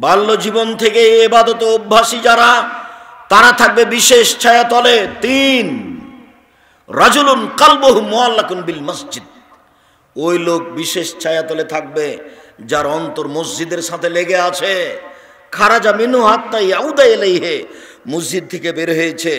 বাল্য জীবন থেকে ইবাদতে অভ্যাসী যারা, তারা থাকবে বিশেষ ছায়াতলে। 3, রাজুলুন কালবুহু মুআল্লাকুন বিল মসজিদ। ওই লোক বিশেষ ছায়াতলে থাকবে যার অন্তর মসজিদের সাথে লেগে আছে। খারাজা মিনহু হাত্তা ইয়াউদা ইলাইহি, মসজিদ থেকে বের হয়েছে,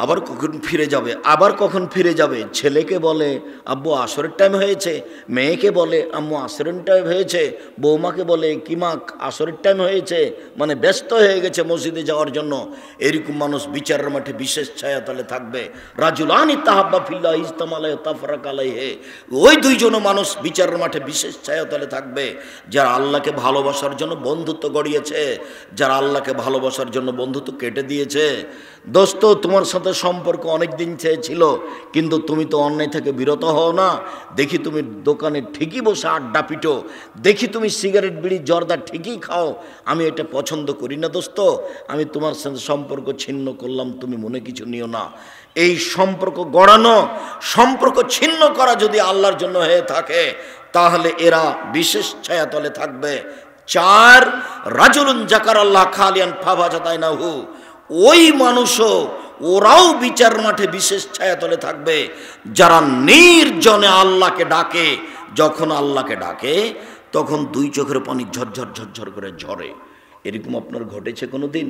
আবার কখন ফিরে যাবে, আবার কখন ফিরে যাবে। ছেলেকে বলে আব্বু আসরের টাইম হয়েছে, মেয়েকে বলে আম্মু আসরের টাইম হয়েছে, বৌমাকে বলে কিমা আসরের টাইম হয়েছে, মানে ব্যস্ত হয়ে গেছে মসজিদে যাওয়ার জন্য। এরকম মানুষ বিচারের মাঠে বিশেষ ছায়াতলে থাকবে। রাজুলানি তাহাব্বা ফিল্লাহ ইজতামা আলাইহি তাফারাকা আলাইহি, ওই দুইজনও মানুষ বিচারের মাঠে বিশেষ ছায়াতলে থাকবে যারা আল্লাহকে ভালোবাসার জন্য বন্ধুত্ব গড়িয়েছে, যারা আল্লাহকে ভালোবাসার জন্য বন্ধুত্ব কেটে দিয়েছে। দোস্ত, তোমার সাথে সম্পর্ক অনেক দিন ছিল, কিন্তু তুমি তো অন্যায় থেকে বিরত হও না। দেখি তুমি দোকানে ঠিকই বসে আড্ডা পিটো, দেখি তুমি সিগারেট বিড়ি জর্দা ঠিকই খাও। আমি এটা পছন্দ করি না দোস্ত, আমি তোমার সাথে সম্পর্ক ছিন্ন করলাম, তুমি মনে কিছু নিও না। এই সম্পর্ক গড়ানো, সম্পর্ক ছিন্ন করা যদি আল্লাহর জন্য হয়ে থাকে, তাহলে এরা বিশেষ ছায়াতলে থাকবে। 4, রাজুলুন যাকারাল্লাহ খালিয়ান ফাবাজাতাইনাহু, ওই মানুষও, ওরাও বিচার মাঠে বিশেষ ছায়াতলে থাকবে যারা নির্জনে আল্লাহকে ডাকে। যখন আল্লাহকে ডাকে তখন 2 চোখের পানি ঝরঝর ঝরঝর করে ঝরে। এরকম আপনার ঘটেছে কোনো দিন?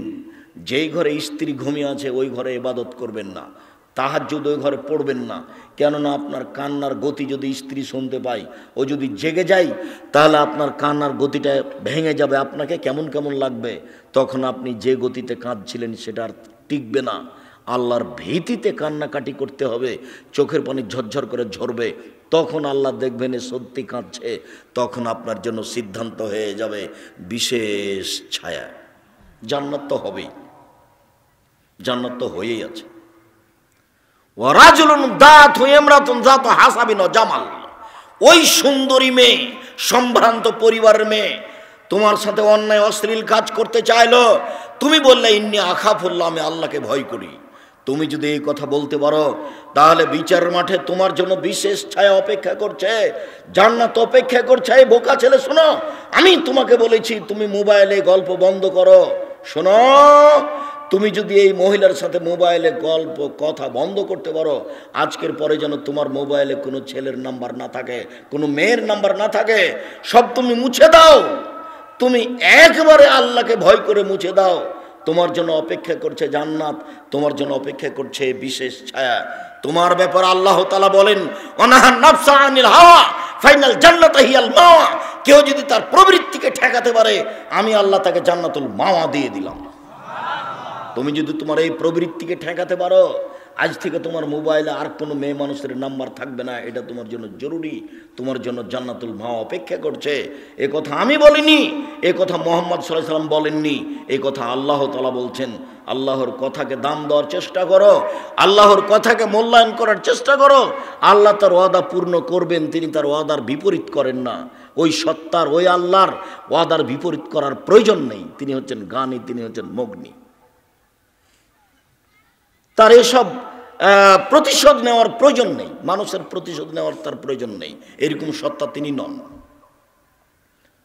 যেই ঘরে স্ত্রী ঘুমিয়ে আছে ওই ঘরে ইবাদত করবেন না, তাহাজ্জুদ ওই ঘরে পড়বেন না। কেননা আপনার কান্নার গতি যদি স্ত্রী শুনতে পায়, ও যদি জেগে যায়, তাহলে আপনার কান্নার গতিটা ভেঙে যাবে, আপনাকে কেমন কেমন লাগবে। তখন আপনি যে গতিতে কাঁদছিলেন সেটা আর টিকবে না। আল্লাহর ভীতিতে কান্নাকাটি করতে হবে, চোখের পানি ঝরঝর করে ঝরবে। তখন আল্লাহ দেখবেন এ সত্যি কাঁদছে, তখন আপনার জন্য সিদ্ধান্ত হয়ে যাবে বিশেষ ছায়া। জান্নাত তো হবেই, জান্নাত তো হয়েই আছে। ওয়ারাজুলুন দাতু ইমরাতুন যাতু হাসাবিন ওয়া জামাল, ওই সুন্দরী মেয়ে, সম্ভ্রান্ত পরিবারের মেয়ে তোমার সাথে অন্যায় অশ্লীল কাজ করতে চাইলো, তুমি বললে ইন্নী আখাফুল্লাহ, আমি আল্লাহকে ভয় করি। তুমি যদি এই কথা বলতে পারো, তাহলে বিচার মাঠে তোমার জন্য বিশেষ ছায়া অপেক্ষা করছে, জান্নাত অপেক্ষা করছে। এই বোকা ছেলে শোনো, আমি তোমাকে বলেছি তুমি মোবাইলে গল্প বন্ধ করো। শোনো, তুমি যদি এই মহিলার সাথে মোবাইলে গল্প কথা বন্ধ করতে পারো, আজকের পরে যেন তোমার মোবাইলে কোনো ছেলের নাম্বার না থাকে, কোনো মেয়ের নাম্বার না থাকে, সব তুমি মুছে দাও। তুমি একবারে আল্লাহকে ভয় করে মুছে দাও। তোমার জন্য অপেক্ষা করছে জান্নাত, তোমার জন্য অপেক্ষা করছে বিশেষ ছায়া। তোমার ব্যাপারে আল্লাহ তাআলা বলেন, অনাহান নাফসা আনিল হাওয়া ফাইনাল জান্নাতা হিয়াল মাওয়া। কেউ যদি তার প্রবৃত্তিকে ঠেকাতে পারে, আমি আল্লাহ তাকে জান্নাতুল মাওয়া দিয়ে দিলাম। তুমি যদি তোমার এই প্রবৃত্তিকে ঠেকাতে পারো, আজ থেকে তোমার মোবাইলে আর কোনো মেয়ে মানুষের নাম্বার থাকবে না। এটা তোমার জন্য জরুরি, তোমার জন্য জান্নাতুল মাওয়া অপেক্ষা করছে। এ কথা আমি বলিনি, এ কথা মুহাম্মদ সাল্লাল্লাহু আলাইহি ওয়াসাল্লাম বলেননি, এই কথা আল্লাহ তাআলা বলছেন। আল্লাহর কথাকে দাম দেওয়ার চেষ্টা করো, আল্লাহর কথাকে মূল্যায়ন করার চেষ্টা করো। আল্লাহ তার ওয়াদা পূর্ণ করবেন, তিনি তার ওয়াদার বিপরীত করেন না। ওই সত্তার, ওই আল্লাহর ওয়াদার বিপরীত করার প্রয়োজন নেই। তিনি হচ্ছেন জ্ঞানী, তিনি হচ্ছেন মগ্নী। তার এসব প্রতিশোধ নেওয়ার প্রয়োজন নেই, মানুষের প্রতিশোধ নেওয়ার তার প্রয়োজন নেই। এরকম সত্তা তিনি নন।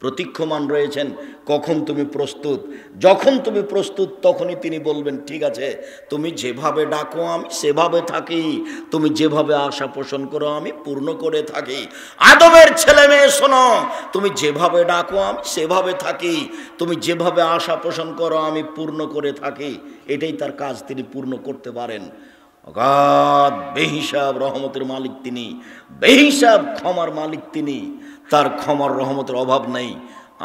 প্রতীক্ষমান রয়েছেন কখন তুমি প্রস্তুত। যখন তুমি প্রস্তুত তখনই তিনি বলবেন, ঠিক আছে, তুমি যেভাবে ডাকো আমি সেভাবে থাকি, তুমি যেভাবে আশা পোষণ করো আমি পূর্ণ করে থাকি। আদমের ছেলে মেয়ে শোনো, তুমি যেভাবে ডাকো আমি সেভাবে থাকি, তুমি যেভাবে আশা পোষণ করো আমি পূর্ণ করে থাকি। এটাই তার কাজ, তিনি পূর্ণ করতে পারেন। অগাধ বেহিসাব রহমতের মালিক তিনি, বেহিসাব ক্ষমার মালিক তিনি। তার ক্ষমার রহমতের অভাব নেই।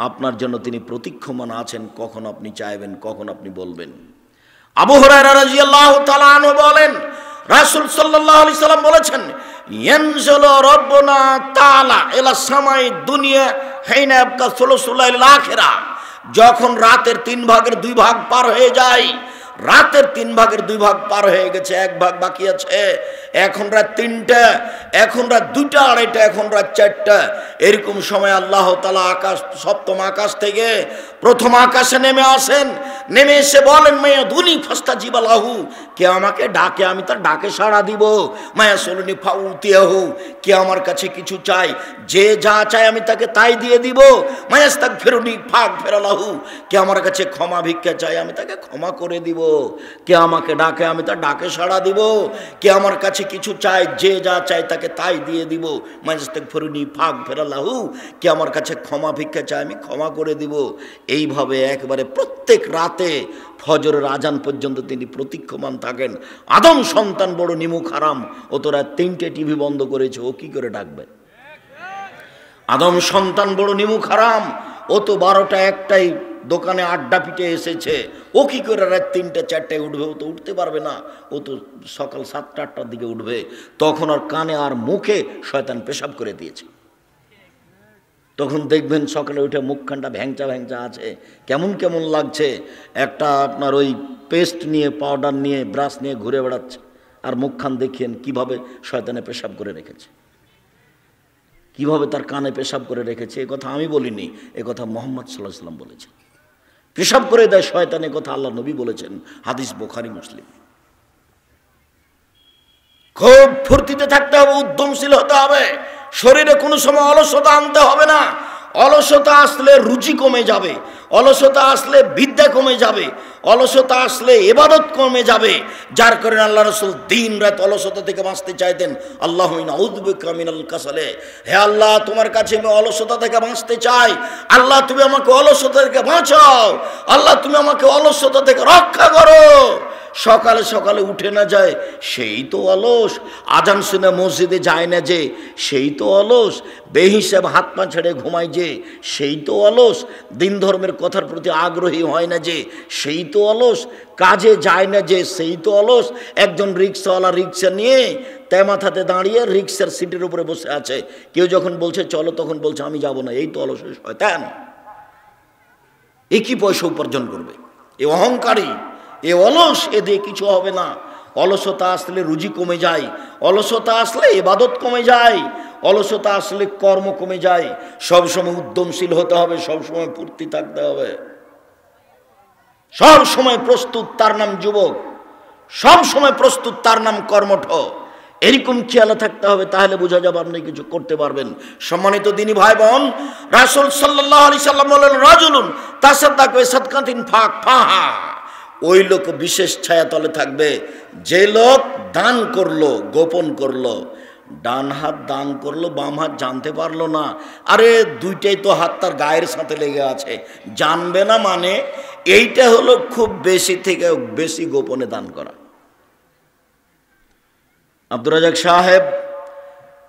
আপনার জন্য তিনি প্রতীক্ষমান আছেন, কখন আপনি চাইবেন, কখন আপনি বলবেন। আবু হুরায়রা রাদিয়াল্লাহু তাআলা আনহু বলেন, রাসূল সাল্লাল্লাহু আলাইহি সাল্লাম বলেছেন, ইয়ানজিলু রাব্বুনা তাআলা ইলা সামাই দুনিয়া হাইনা ইয়াবকা সুলুসুল আখিরা। যখন রাতের 3 ভাগের 2 ভাগ পার হয়ে যায়, রাতের 3 ভাগের 2 ভাগ পার হয়ে গেছে, 1 ভাগ বাকি আছে। এখন রাত 3টা, এখন রাত 2টা, 2:30, এখন রাত 4টা। এরকম সময় আল্লাহ তাআলা আকাশ, সপ্তম আকাশ থেকে প্রথম আকাশে নেমে আসেন, নেমে এসে বলেন মায়া ধুনি ফাস্তা জিবালাহু, কে আমাকে ডাকে আমি তার ডাকে সাড়া দিব। মায়া সলুনি ফাউতিয়াহু, কে আমার কাছে কিছু চাই, যে যা চায় আমি তাকে তাই দিয়ে দিব। মায়াস্তাক ফেরুনি ফাঁক ফেরালাহু, কে আমার কাছে ক্ষমা ভিক্ষা চাই আমি তাকে ক্ষমা করে দিব। কে আমাকে ডাকে আমি তার ডাকে সাড়া দিব। কে আমার কাছে কিছু চায়, যে যা চায় তাকে তাই দিয়ে দিব। মায়াস্তাক ফেরুনি ফাঁক ফেরালাহু, কে আমার কাছে ক্ষমা ভিক্ষা চায় আমি ক্ষমা করে দিব। এইভাবে একবারে প্রত্যেক রাতে ফজরের আজান পর্যন্ত তিনি প্রতীক্ষমান থাকেন। আদম সন্তান বড় নিমুখ হারাম, ও তোরা 3টে টিভি বন্ধ করেছে, ও কি করে ডাকবে? আদম সন্তান বড় নিমুখ হারাম, ও তো 12টা 1টায় দোকানে আড্ডা পিটে এসেছে, ও কি করে রাত 3টে 4টায় উঠবে? ও তো উঠতে পারবে না, ও তো সকাল 7টা 8টার দিকে উঠবে। তখন আর কানে আর মুখে শয়তান পেশাব করে দিয়েছে। তখন দেখবেন সকালে উঠে মুখখানটা ভ্যাংচা ভ্যাংচা আছে, কেমন কেমন লাগছে। একটা আপনার ওই পেস্ট নিয়ে, পাউডার নিয়ে, ব্রাশ নিয়ে ঘুরে বেড়াচ্ছে, আর মুখখান দেখিয়েন কিভাবে শয়তানে পেশাব করে রেখেছে, কিভাবে তার কানে পেশাব করে রেখেছে। এ কথা আমি বলিনি, এ কথা মুহাম্মদ সাল্লাল্লাহু আলাইহি ওয়াসাল্লাম বলেছেন। পেশাব করে দেয় শয়তান, এ কথা আল্লাহ নবী বলেছেন, হাদিস বুখারী মুসলিম। খুব ফুর্তিতে থাকতে হবে, উদ্যমশীল হতে হবে, শরীরে কোনো সময় অলসতা আনতে হবে না। অলসতা আসলে রুচি কমে যাবে, অলসতা আসলে বিদ্যা কমে যাবে, অলসতা আসলে ইবাদত কমে যাবে। যার কারণে আল্লাহ রাসূল দিন রাত অলসতা থেকে বাঁচতে চাইতেন। আল্লাহুম্মা আউযু বিকা মিনাল কাসালে, হে আল্লাহ তোমার কাছে আমি অলসতা থেকে বাঁচতে চাই। আল্লাহ তুমি আমাকে অলসতা থেকে বাঁচাও, আল্লাহ তুমি আমাকে অলসতা থেকে রক্ষা করো। সকালে সকালে উঠে না যায়, সেই তো অলস। আজান শুনে মসজিদে যায় না যে, সেই তো অলস। বেহিসাব হাত পা ছেড়ে ঘুমায় যে, সেই তো অলস। দিন ধর্মের কথার প্রতি আগ্রহী হয় না যে, সেই তো অলস। কাজে যায় না যে, সেই তো অলস। একজন রিক্সাওয়ালা রিক্সা নিয়ে তেমাথাতে দাঁড়িয়ে রিক্সার সিটের উপরে বসে আছে, কেউ যখন বলছে চলো তখন বলছে আমি যাব না। এই তো অলস শয়তান। এ কি পয়সা উপার্জন করবে? এ অহংকারী, এ অলস, এ দিয়ে কিছু হবে না। অলসতা আসলে রুজি কমে যায়, অলসতা আসলে ইবাদত কমে যায়, অলসতা আসলে কর্ম কমে যায়। সবসময় উদ্যমশীল হতে হবে, সবসময় ফুর্তি থাকতে হবে, সব সময় প্রস্তুত তার নাম যুবক, সব সময় প্রস্তুত তার নাম কর্মঠ। এরকম খেয়াল থাকতে হবে, তাহলে বোঝা যাবে আপনি কিছু করতে পারবেন। সম্মানিত দিনী ভাই বোন, রাসূল সাল্লাল্লাহু আলাইহি সাল্লাম বলেন রাজুলুন তাসাদ্দাকা বিসাদকাতিন ফাহা, ওই লোক বিশেষ ছায়াতলে থাকবে যে লোক দান করলো, গোপন করলো। ডান হাত দান করলো, বাম হাত জানতে পারলো না। আরে দুইটাই তো হাত তার গায়ের সাথে লেগে আছে, জানবে না মানে? এইটা হলো খুব বেশি থেকে বেশি গোপনে দান করা। আব্দুর রাজ্জাক সাহেব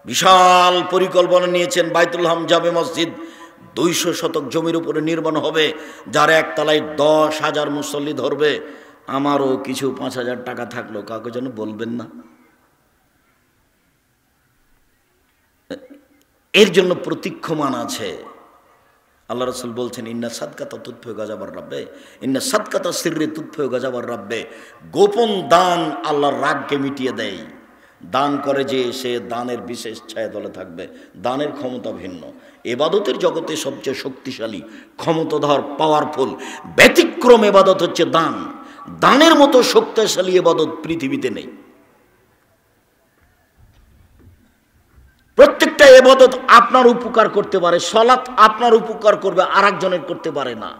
বিশাল পরিকল্পনা নিয়েছেন, বাইতুল হাম জামে মসজিদ 200 শতক জমির উপরে নির্মাণ হবে, যার একতলায় 10,000 মুসল্লি ধরবে। আমারও কিছু 5,000 টাকা থাকলো, কাউকে যেন বলবেন না। এর জন্য প্রতীক্ষমান আছে। আল্লাহ রাসূল বলছেন ইন্না সাদকাতা তুতফিউ গাযাবার রাব্বে, ইন্না সাদকাতা সিররি তুতফিউ গাযাবার রাব্বে। গোপন দান আল্লাহর রাগকে মিটিয়ে দেয়। দান করে যে, সে দানের বিশেষ ছায়াতলে থাকবে। দানের ক্ষমতা ভিন্ন। ইবাদতের জগতে সবচেয়ে শক্তিশালী, ক্ষমতাধর, পাওয়ারফুল, ব্যতিক্রম ইবাদত হচ্ছে দান। দানের মতো শক্তিশালী ইবাদত পৃথিবীতে নেই। প্রত্যেকটা ইবাদত আপনার উপকার করতে পারে। সালাত আপনার উপকার করবে, আরেকজনের করতে পারে না।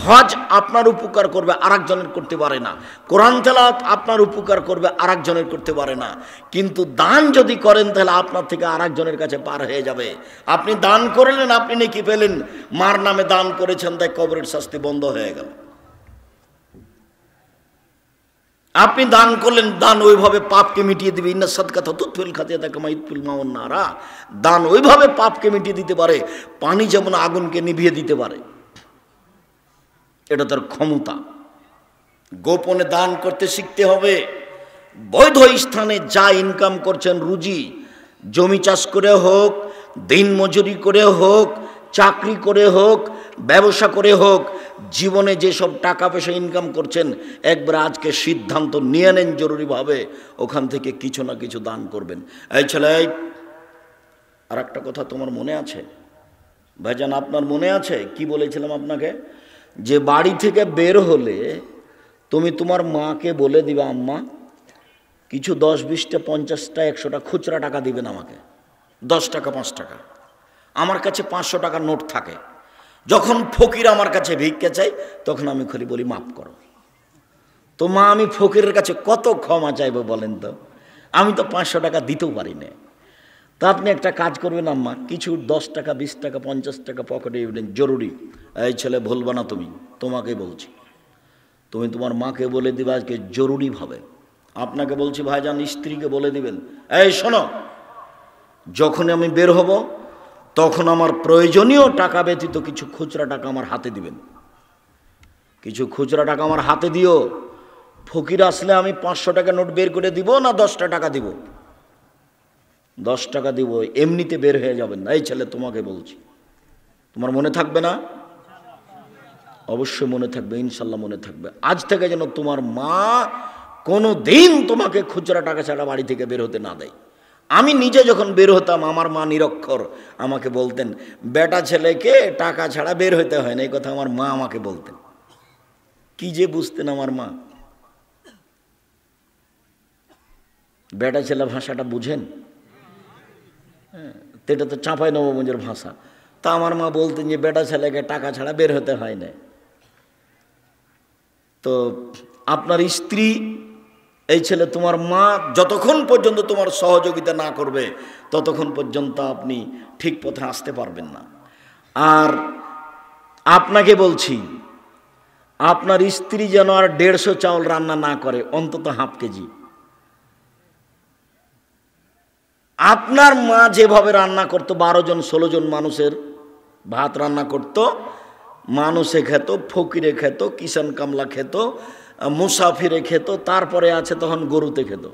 হজ আপনার উপকার করবে, আরেকজনের করতে পারে না। কোরআন তেলাওয়াত আপনার উপকার করবে, আরেকজনের করতে পারে না। কিন্তু দান যদি করেন তাহলে আপনার থেকে আরেকজনের কাছে পার হয়ে যাবে। আপনি দান করলেন, আপনি নেকি পেলেন। মার নামে দান করেছেন, তাই কবরের শাস্তি বন্ধ হয়ে গেল। আপনি দান করলেন, দান ওইভাবে পাপকে মিটিয়ে দিবে। ইন্না সাদকাতা তুতফিল খাতিয়াতা কামা ইতফিল মাউন নারা। দান ওইভাবে পাপকে মিটিয়ে দিতে পারে, পানি যেমন আগুনকে নিভিয়ে দিতে পারে। এটা তার ক্ষমতা। গোপনে দান করতে শিখতে হবে। বৈধ স্থানে যা ইনকাম করছেন, রুজি, জমি চাষ করে হোক, দিন মজুরি করে হোক, চাকরি করে হোক, ব্যবসা করে হোক, জীবনে যেসব টাকা পয়সা ইনকাম করছেন, একবার আজকে সিদ্ধান্ত নিয়ে নেন জরুরিভাবে ওখান থেকে কিছু না কিছু দান করবেন। এই ছেলে, আর একটা কথা তোমার মনে আছে ভাইজান? আপনার মনে আছে কি বলেছিলাম আপনাকে? যে বাড়ি থেকে বের হলে তুমি তোমার মাকে বলে দিবা, আম্মা কিছু 10, 20টা, 50টা, 100টা খুচরা টাকা দিবেন আমাকে, 10 টাকা 5 টাকা। আমার কাছে 500 টাকার নোট থাকে। যখন ফকির আমার কাছে ভিক্ষা চাই তখন আমি খালি বলি মাফ করো। তো মা, আমি ফকিরের কাছে কত ক্ষমা চাইবো বলেন তো? আমি তো 500 টাকা দিতেও পারি না। তা আপনি একটা কাজ করবেন আম্মা, কিছু 10 টাকা, 20 টাকা, 50 টাকা পকেটে ইউলেন, জরুরি। এই ছেলে ভুলবা না, তুমি, তোমাকে বলছি, তুমি তোমার মাকে বলে দিবা আজকে জরুরিভাবে। আপনাকে বলছি ভাইজান, স্ত্রীকে বলে দিবেন, এই শোনো, যখন আমি বের হব তখন আমার প্রয়োজনীয় টাকা ব্যতীত কিছু খুচরা টাকা আমার হাতে দিবেন, কিছু খুচরা টাকা আমার হাতে দিও। ফকির আসলে আমি 500 টাকা নোট বের করে দিব না 10টা টাকা দিব? 10 টাকা দিব, এমনিতে বের হয়ে যাবেন না। এই ছেলে তোমাকে বলছি, তোমার মনে থাকবে না? অবশ্যই মনে থাকবে, ইনশাল্লাহ মনে থাকবে। আজ থেকে যেন তোমার মা কোনো দিন তোমাকে খুচরা টাকা ছাড়া বাড়ি থেকে বের হতে না দেয়। আমি নিজে যখন বের হতাম, আমার মা নিরক্ষর আমাকে বলতেন, বেটা ছেলেকে টাকা ছাড়া বের হতে হয় না, এই কথা আমার মা আমাকে বলতেন। কি যে বুঝতেন আমার মা। বেটা ছেলে ভাষাটা বুঝেন? এটা তো চাঁপাই নবগঞ্জের ভাষা। তা আমার মা বলতেন যে বেটা ছেলেকে টাকা ছাড়া বের হতে হয় না। তো আপনার স্ত্রী, এই ছেলে তোমার মা যতক্ষণ পর্যন্ত তোমার সহযোগিতা না করবে ততক্ষণ পর্যন্ত আপনি ঠিক পথে আসতে পারবেন না। আর আপনাকে বলছি, আপনার স্ত্রী যেন আর 150 চাউল রান্না না করে, অন্তত ½ কেজি। আপনার মা যেভাবে রান্না করতো, 12 জন 16 জন মানুষের ভাত রান্না করত, মানুষে খেত, ফকিরে খেত, কিষান কামলা খেত, মুসাফিরে খেত, তারপরে আছে তখন গরুতে খেত।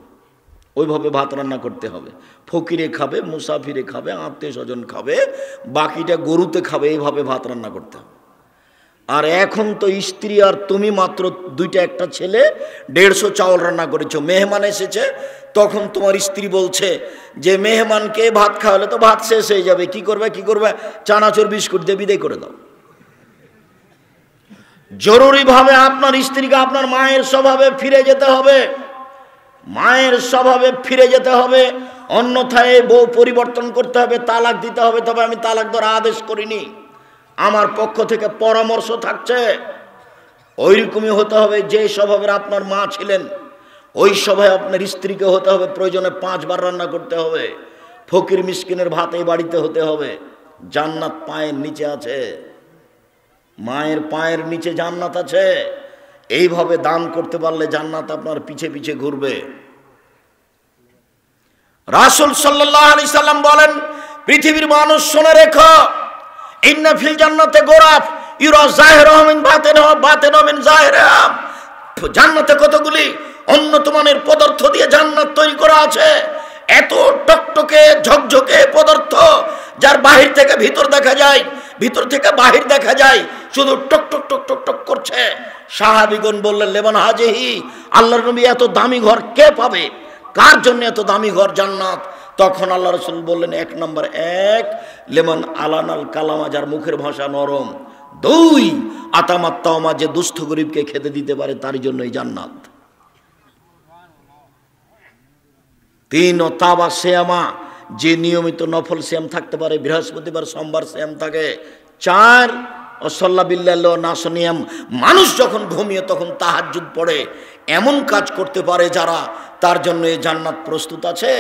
ওইভাবে ভাত রান্না করতে হবে। ফকিরে খাবে, মুসাফিরে খাবে, আত্মীয় স্বজন খাবে, বাকিটা গরুতে খাবে, এইভাবে ভাত রান্না করতে হবে। আর এখন তো স্ত্রী আর তুমি মাত্র 2টা, একটা ছেলে, 150 চাউল রান্না করেছো। মেহমান এসেছে, তখন তোমার স্ত্রী বলছে যে মেহমানকে ভাত খাওয়ালে তো ভাত শেষ হয়ে যাবে, কি করবে? চানাচুর বিস্কুট দিয়ে বিদায় করে দাও। জরুরিভাবে আপনার স্ত্রীকে আপনার মায়ের স্বভাবে ফিরে যেতে হবে, মায়ের স্বভাবে ফিরে যেতে হবে। অন্যথায় বউ পরিবর্তন করতে হবে, তালাক দিতে হবে। তবে আমি তালাক দেওয়ার আদেশ করিনি, আমার পক্ষ থেকে পরামর্শ থাকছে। ওইরকমই হতে হবে যে স্বভাবের আপনার মা ছিলেন, ওই স্বভাবে আপনার স্ত্রীকে হতে হবে। প্রয়োজনে 5 বার রান্না করতে হবে। ফকির মিসকিনের ভাত এই বাড়িতে হতে হবে। জান্নাত পায়ের নিচে আছে, মায়ের পায়ের নিচে জান্নাত আছে। এইভাবে দান করতে পারলে জান্নাত আপনার পিছে পিছে ঘুরবে। রাসূল সাল্লাল্লাহু আলাইহি সাল্লাম বলেন, পৃথিবীর মানুষ শুনে রেখো, ইন্না ফিল জান্নাতে গোরাফ ইউরা যাহিরুহা মিন বাতিনিহা বাতিনুহা মিন যাহিরিহা। জান্নাতে কতগুলি উন্নত মানের পদার্থ দিয়ে জান্নাত তৈরি করা আছে। এত টকটকে ঝকঝকে পদার্থ, যার বাহির থেকে ভিতর দেখা যায়, ভিতর থেকে বাহির দেখা যায়, শুধু টক টক টক টক টক করছে। সাহাবীগণ বললেন, লেমান হাজিহি, আল্লাহর নবী এত দামি ঘর কে পাবে? কার জন্য এত দামি ঘর জান্নাত? তখন আল্লাহ রাসূল বললেন, 1 নম্বর, লেমান আলানাল কালামা, যার মুখের ভাষা নরম। 2 আতামাত তাওমা, যে দুস্থ গরিবকে খেতে দিতে পারে, তার জন্যই জান্নাত। 3 তাবা সিয়ামা, যে নিয়মিত নফল সিয়াম থাকতে পারে, বৃহস্পতিবার সোমবার সিয়াম থাকে। 4 অসল্লা বিল্লাহ নাসনিয়াম, মানুষ যখন ঘুমিয়ে তখন তাহাজ্জুদ পড়ে, এমন কাজ করতে পারে যারা, তার জন্য এই জান্নাত প্রস্তুত আছে।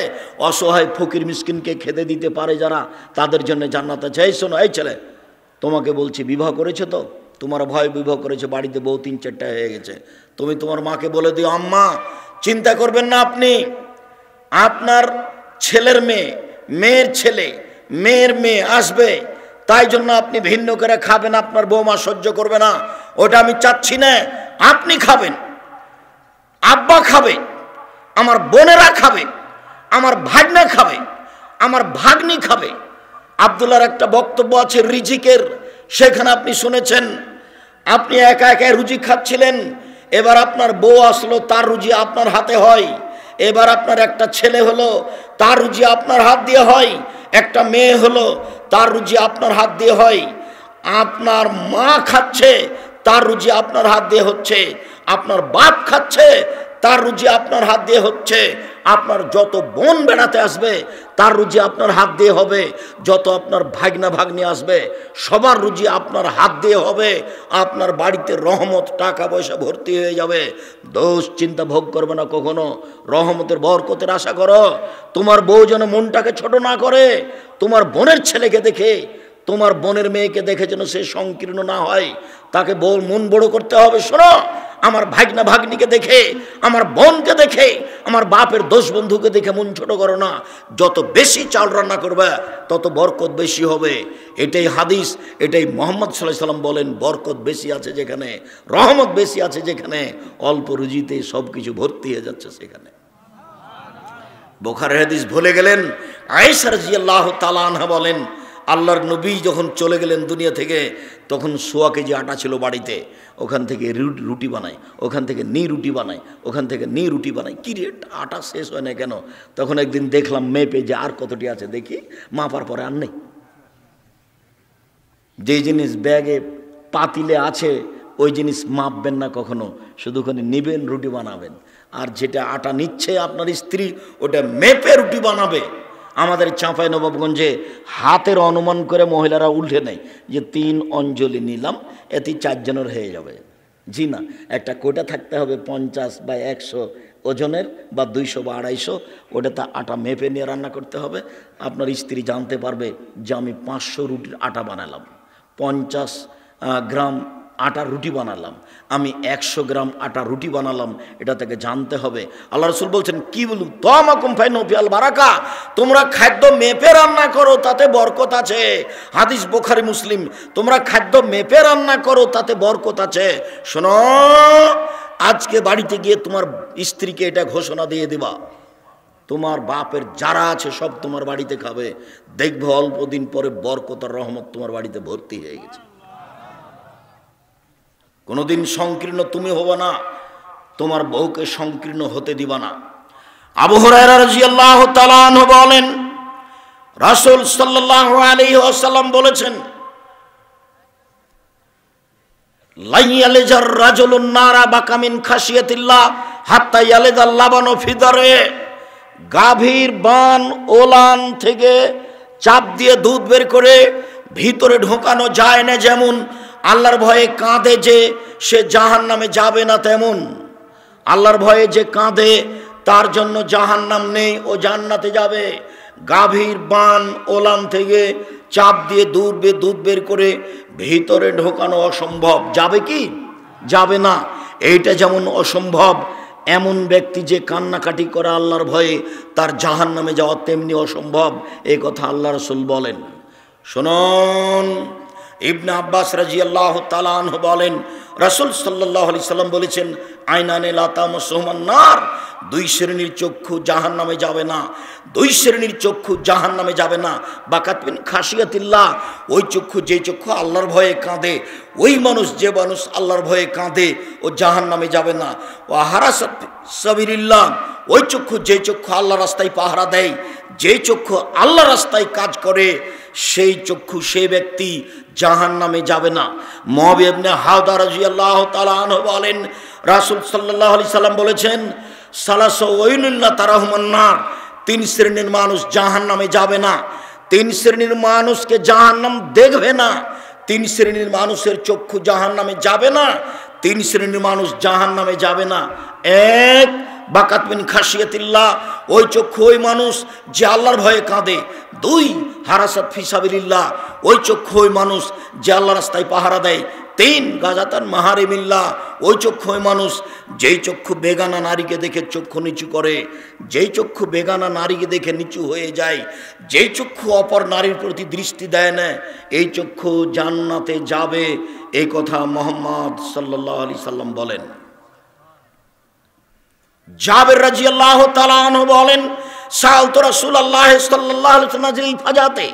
অসহায় ফকির মিসকিনকে খেতে দিতে পারে যারা, তাদের জন্য জান্নাত আছে। এই শোনো, এই ছেলে, তোমাকে বলছি, বিবাহ করেছো তো? তোমার ভয় বিবাহ করেছে, বাড়িতে বউ 3-4টা হয়ে গেছে। তুমি তোমার মাকে বলে দিও, আম্মা চিন্তা করবেন না, আপনি আপনার ছেলের মেয়ে, মেয়ের ছেলে, মেয়ের মেয়ে আসবে, তাই জন্য আপনি ভিন্ন করে খাবেন, আপনার বৌমা সহ্য করবে না, ওটা আমি চাচ্ছি না। আপনি খাবেন, আব্বা খাবে, আমার বোনেরা খাবে, আমার ভাগ্না খাবে, আমার ভাগ্নি খাবে। আব্দুল্লাহর একটা বক্তব্য আছে রিজিকের, সেখানে আপনি শুনেছেন, আপনি একা একা রুজি খাচ্ছিলেন, এবার আপনার বউ আসলো, তার রুজি আপনার হাতে হয়। এবার আপনার একটা ছেলে হলো, তার রুজি আপনার হাত দিয়ে হয়। একটা মেয়ে হলো, তার রুজি আপনার হাত দিয়ে হয়। আপনার মা খাচ্ছে, তার রুজি আপনার হাত দিয়ে হচ্ছে। আপনার বাপ খাচ্ছে, তার রুজি আপনার হাত দিয়ে হচ্ছে। আপনার যত বোন বেড়াতে আসবে তার রুজি আপনার হাত দিয়ে হবে। যত আপনার ভাগনা ভাগ্নি আসবে সবার রুজি আপনার হাত দিয়ে হবে। আপনার বাড়িতে রহমত, টাকা পয়সা ভর্তি হয়ে যাবে। দোষ চিন্তা ভোগ করবে না কখনো, রহমতের বরকতের আশা করো। তোমার বউ যেন মনটাকে ছোট না করে, তোমার বোনের ছেলেকে দেখে, তোমার বোনের মেয়েকে দেখে যেন সে সংকীর্ণ না হয়, তাকে মন বড় করতে হবে। শোনো, আমার ভাগনা ভাগ্নিকে দেখে, আমার বোনকে দেখে, আমার বাপের দোষ বন্ধুকে দেখে মন ছোট করো না। যত বেশি চাল রান্না করবে তত বরকত বেশি হবে। এটাই হাদিস, এটাই মুহাম্মদ সাল্লাল্লাহু আলাইহি সাল্লাম বলেন, বরকত বেশি আছে যেখানে, রহমত বেশি আছে যেখানে, অল্প রুজিতে সব কিছু ভর্তি হয়ে যাচ্ছে সেখানে। বুখারীর হাদিস ভুলে গেলেন? আয়েশা রাদিয়াল্লাহু তাআলা আনহা বলেন, আল্লাহর নবী যখন চলে গেলেন দুনিয়া থেকে, তখন 100 কেজি আটা ছিল বাড়িতে। ওখান থেকে রুটি বানায়, ওখান থেকে রুটি বানায়, ওখান থেকে রুটি বানায়। কি রে, আটা শেষ হয় না কেন? তখন একদিন দেখলাম মেপে যে আর কতটি আছে, দেখি মাপার পরে আর নেই। যে জিনিস ব্যাগে পাতিলে আছে ওই জিনিস মাপবেন না কখনো, শুধুখানি নেবেন, রুটি বানাবেন। আর যেটা আটা নিচ্ছে আপনার স্ত্রী, ওটা মেপে রুটি বানাবে। আমাদের চাঁপাইনবাবগঞ্জে হাতের অনুমান করে মহিলারা উল্টে নেয় যে 3 অঞ্জলি নিলাম, এতে 4 জনের হয়ে যাবে। জি না, একটা কোটা থাকতে হবে 50 বা 100 ওজনের, বা 200 বা 250। ওটাতে আটা মেপে নিয়ে রান্না করতে হবে। আপনার স্ত্রী জানতে পারবে যে আমি 500 রুটির আটা বানালাম, 50 গ্রাম আটার রুটি বানালাম, আমি 100 গ্রাম আটা রুটি বানালাম। এটা থেকে জানতে হবে। আল্লাহ রাসূল বলছেন, কি বলুন, তামাকুম ফাইনু ফিল বারাকা, তোমরা খাদ্য মেপে রান্না করো, তাতে বরকত আছে। হাদিস বুখারী মুসলিম। তোমরা খাদ্য মেপে রান্না করো, তাতে বরকত আছে। শোনো, আজকে বাড়িতে গিয়ে তোমার স্ত্রীকে এটা ঘোষণা দিয়ে দিবা, তোমার বাপের যারা আছে সব তোমার বাড়িতে খাবে। দেখবে অল্প দিন পরে বরকত আর রহমত তোমার বাড়িতে ভর্তি হয়ে গেছে। কোনোদিন সংকীর্ণ তুমি হবে না, তোমার বউকে সংকীর্ণ হতে দিবা না। আবু হুরায়রা রাদিয়াল্লাহু তাআলা আনহু বলেন, রাসূল সাল্লাল্লাহু আলাইহি ওয়াসাল্লাম বলেছেন, লা ইয়ালিজার রাজুলুন নারা বাকা মিন খাশিয়াতিল্লাহ হাত্তা ইয়ালিদাল লাবানু ফি দারে। গাভীর বান ওলান থেকে চাপ দিয়ে দুধ বের করে ভিতরে ঢোকানো যায় না, যেমন আল্লাহর ভয়ে কাঁদে যে সে জাহান্নামে যাবে না, তেমন আল্লাহর ভয়ে যে কাঁদে তার জন্য জাহান্নাম নেই, ও জান্নাতে যাবে। গাভীর বান ওলান থেকে চাপ দিয়ে দুধ বের করে ভিতরে ঢোকানো অসম্ভব, যাবে কি? যাবে না। এইটা যেমন অসম্ভব, এমন ব্যক্তি যে কান্নাকাটি করে আল্লাহর ভয়ে, তার জাহান্নামে যাওয়া তেমনি অসম্ভব। এই কথা আল্লাহ রাসূল বলেন। শুনুন, ইবনে আব্বাস রাদিয়াল্লাহু তাআলা আনহু বলেন, রাসূল সাল্লাল্লাহু আলাইহি সাল্লাম বলেছেন, আইনানে লা তামাসসুহুমান নার, 2 শ্রেণীর চক্ষু জাহান্নামে যাবে না। 2 শ্রেণীর চক্ষু জাহান্নামে যাবে না। বাকাত মিন খাশিয়াতিল্লাহ, ওই চক্ষু, যে চক্ষু আল্লাহর ভয়ে কাঁদে, ওই মানুষ, যে মানুষ আল্লাহর ভয়ে কাঁদে, ও জাহান্নামে যাবে না। ও হারাসাত সাবিলিল্লাহ, ওই চক্ষু, যে চক্ষু আল্লাহর রাস্তায় পাহারা দেয়, যে চক্ষু আল্লাহর রাস্তায় কাজ করে, সেই চক্ষু, সেই ব্যক্তি জাহান্নামে যাবে না। মুআবিয়া ইবনে হাওদা রাদিয়াল্লাহু তাআলা আনহু বলেন, রাসূল সাল্লাল্লাহু আলাইহি সাল্লাম বলেছেন, সালাসু ওয়াইনুল্লাহ তারাহুমান নার, 3 শ্রেণীর মানুষ জাহান্নামে যাবে না। 3 শ্রেণীর মানুষকে জাহান্নাম দেখবে না। 3 শ্রেণীর মানুষের চক্ষু জাহান্নামে যাবে না। 3 শ্রেণীর মানুষ জাহান্নামে যাবে না। 1, বাকাত মিন খাশিয়াতিল্লাহ, ওই চক্ষু, ওই মানুষ যে আল্লাহর ভয়ে কাঁদে। 2, হারাসাত ফি সাবিলিল্লাহ, ওই চক্ষু, ওই মানুষ যে আল্লাহর রাস্তায় পাহারা দেয়। 3, গাজাতান মাহারিমিল্লাহ, ওই চক্ষু, ওই মানুষ যেই চক্ষু বেগানা নারীকে দেখে চক্ষু নিচু করে, যেই চক্ষু বেগানা নারীকে দেখে নিচু হয়ে যায়, যেই চক্ষু অপর নারীর প্রতি দৃষ্টি দেয় না, এই চক্ষু জান্নাতে যাবে। এই কথা মুহাম্মদ সাল্লাল্লাহু আলাইহি সাল্লাম বলেন। জাবের রাদিয়াল্লাহু তাআলা আনহু বলেন, সাআলতু রাসূলুল্লাহ সাল্লাল্লাহু আলাইহি ওয়াসাল্লাম ফাজাতে,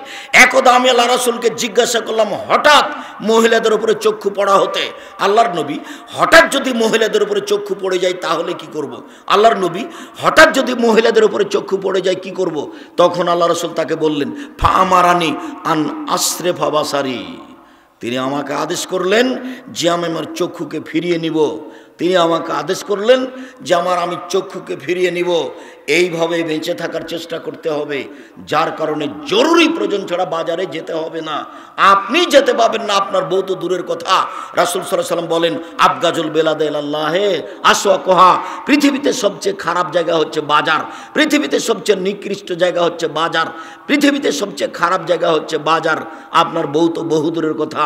একদা আমি আল্লাহ রাসূলকে জিজ্ঞাসা করলাম, হঠাৎ মহিলাদের উপরে চক্ষু পড়া হতে। আল্লাহর নবী, হঠাৎ যদি মহিলাদের উপরে চক্ষু পড়ে যায় তাহলে কি করব? আল্লাহর নবী, হঠাৎ যদি মহিলাদের উপরে চক্ষু পড়ে যায় কি করব? তখন আল্লাহ রাসূল তাকে বললেন, ফা আমারানি আন আসরিফা বাসারি, তিনি আমাকে আদেশ করলেন যে আমি আমার চক্ষুকে ফিরিয়ে নিব। তিনি আমাকে আদেশ করলেন যে আমি চক্ষুকে ফিরিয়ে নিব, এইভাবে বেঁচে থাকার চেষ্টা করতে হবে, যার কারণে জরুরি প্রয়োজন ছাড়া বাজারে যেতে হবে না। আপনি যেতে পাবেন না, আপনার বউ তো দূরের কথা। রাসূল সাল্লাল্লাহু আলাইহি ওয়াসাল্লাম বলেন, আবগাজুল বেলাদে ইলাল্লাহে আসওয়াকুহা, পৃথিবীতে সবচেয়ে খারাপ জায়গা হচ্ছে বাজার, পৃথিবীতে সবচেয়ে নিকৃষ্ট জায়গা হচ্ছে বাজার, পৃথিবীতে সবচেয়ে খারাপ জায়গা হচ্ছে বাজার। আপনার বউ তো বহু দূরের কথা,